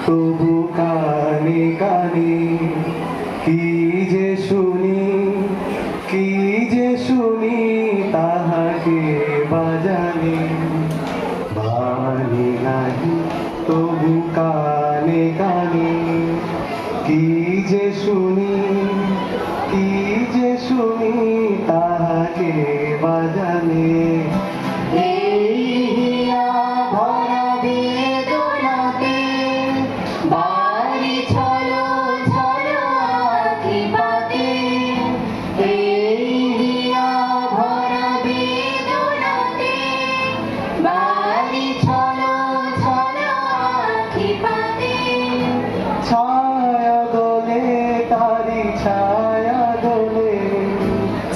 তবু কানে কানে কি যে শুনি, কি যে শুনি তাহাকে বাজানে। বাণী নাহি তবু কানে কানে কি যে শুনি, কি যে শুনি তাহাকে বাজানে। এই হিয়া ভরা বেদনাতে বাড়ি ছলো ছলো আঁখি পাতে। এই হিয়া ভরা বেদনাতে বাড়ি ছলো ছলো আঁখি পাতে। ছায়া দোলে তারি ছায়া দোলে,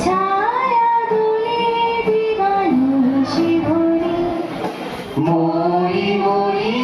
ছায়া দোলে দিবানিশি ভরে। মরি মরি